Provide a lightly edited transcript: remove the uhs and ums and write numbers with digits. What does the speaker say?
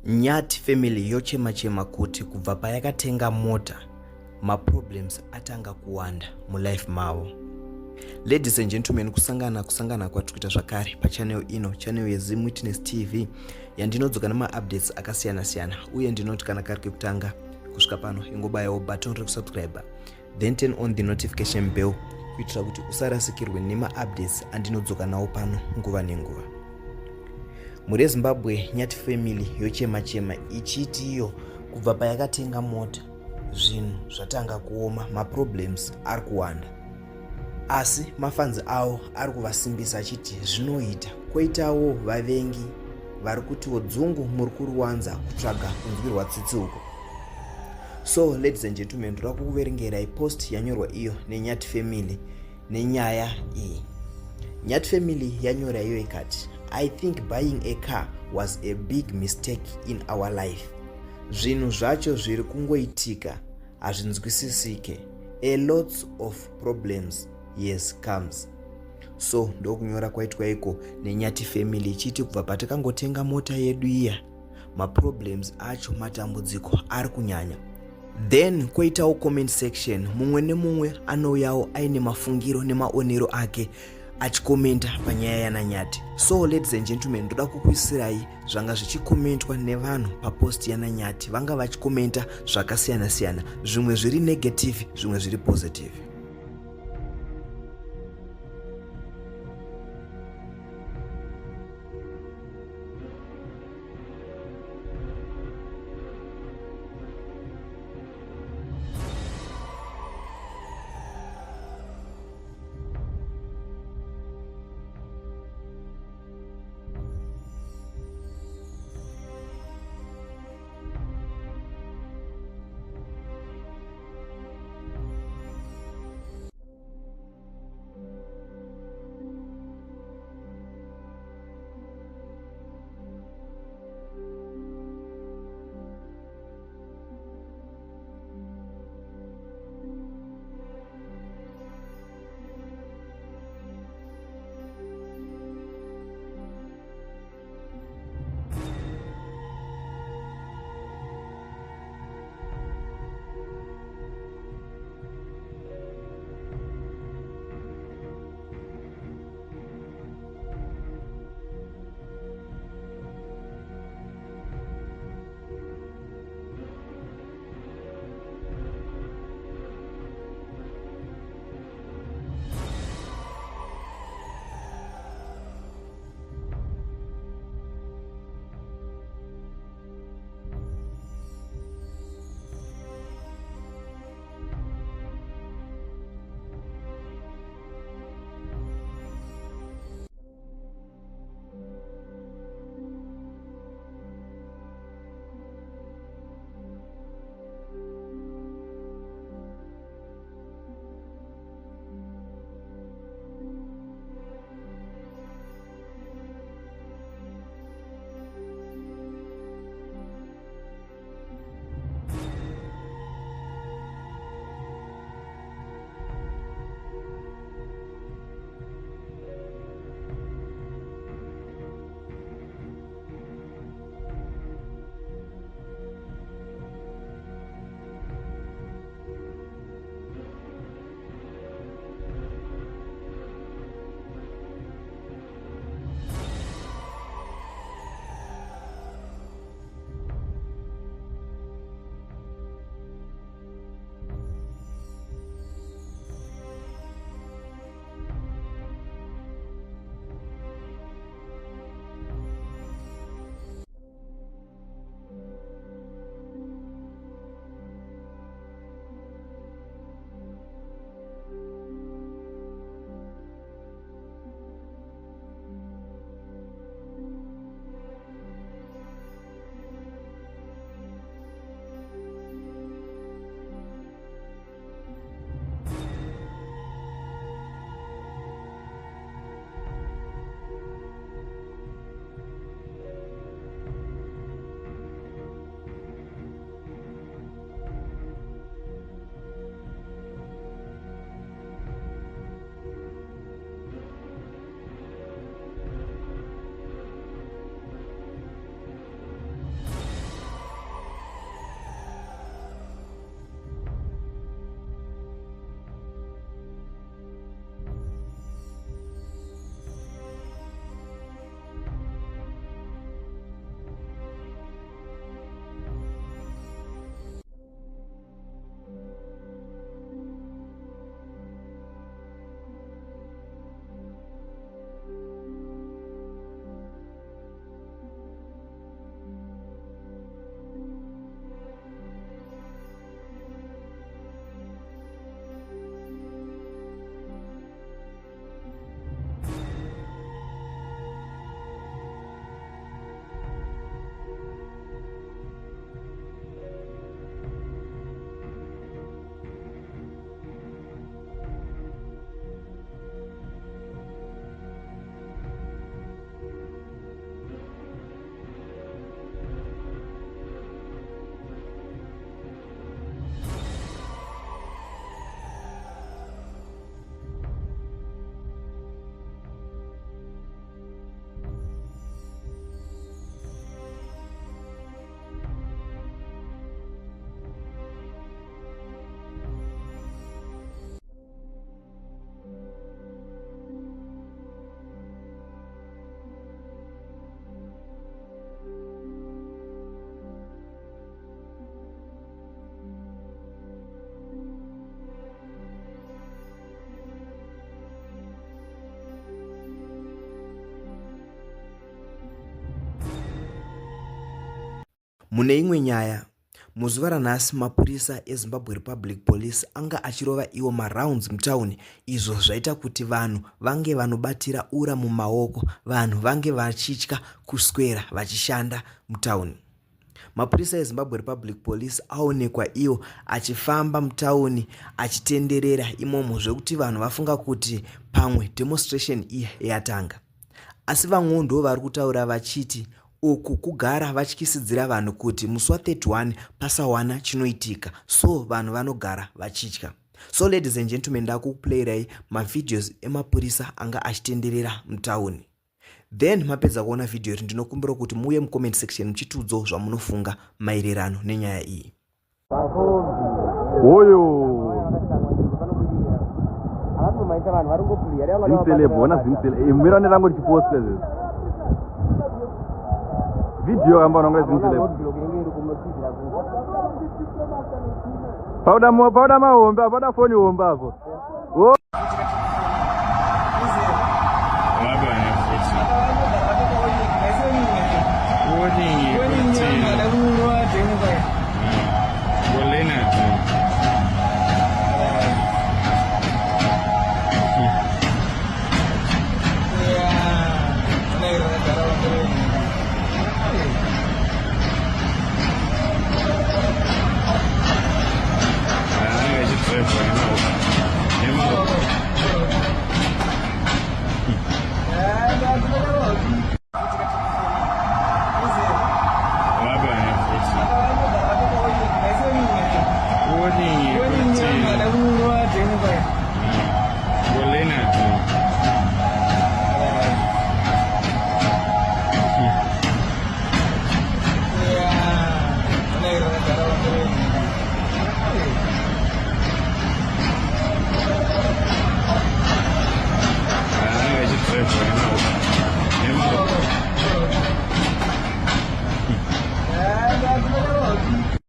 Nyati family yochema kuti kubva payakatenga mota maproblems atanga kuwanda mulife mavo. Ladies and gentlemen, kusangana kwatiri kuita zvakare pachannel ino, channel yeZim Witness TV yandinodzoka nemaupdates akasiyana uye ndinoti kana kari kekutanga kusvika pano ingobayawo button rekusubscribe then turn on the notification bell kuitira kuti usarasikirwe nemaupdates andinodzoka nawo pano nguva nenguva. Muri Zimbabwe Nyati family yochema ichiti iyo kubva payakatenga mota zvinhu zvatanga kuoma, maproblems ari kuwanda, asi mafanzi avo ari kuvasimbisa achiti zvinoita. Koitawo vavengi vari kutiwo dzungu muri kuruwanza kutsvaga kunzwirwa tsitsi uko. So ladies and gentlemen, ndoda kukuverengerai post yanyorwa iyo neNyati family nenyaya iyi. Nyati family yanyora iyo ikati, I think buying a car was a big mistake in our life. Zvinhu zvacho zviri kungoitika hazvinzwisisike. A lot of problems yes comes. So ndokunyora kwaitwa iko neNyati family ichiti kubva patakangotenga mota yedu iya maproblems acho, matambudziko ari kunyanya. Then koitawo comment section, mumwe nemumwe anouyawo aine mafungiro nemaonero ake achikomenta panyaya yananyati. So ladies and gentlemen, ndoda kukuisirai zvanga zvichikomentwa nevanhu papost yananyati. Vanga vachikomenta zvakasiyana, zvimwe zviri negative, zvimwe zviri positive. Mune imwe nyaya, muzuva ranhasi mapurisa eZimbabwe Republic Police anga achirova iwo marounds mutauni, izvo zvaita kuti vanhu vange vanobatira ura mumaoko, vanhu vange vachitya kuswera vachishanda mutauni. Mapurisa eZimbabwe Republic Police aonekwa iwo achifamba mutauni achitenderera imomo zvekuti vanhu vafunga kuti pamwe demonstration iyi yatanga. Asi vamwe ndo vari kutaura vachiti uku kugara vatyisidzira vanhu kuti musi wa31 pasawana chinoitika, so vanhu vanogara vachitya. So ladies and gentlemen, ndakuplayirai mavideos emapurisa anga achitenderera mutauni. Then mapedza kuona video iri ndinokumbira kuti muye mucomment section muchitiudzawo zvamunofunga maererano nenyaya iyi. Oyo zimselebona zimsele mwira nerango richiposta izvi video kamba nonga zimselebo pauda mahombe apada foni hombe apo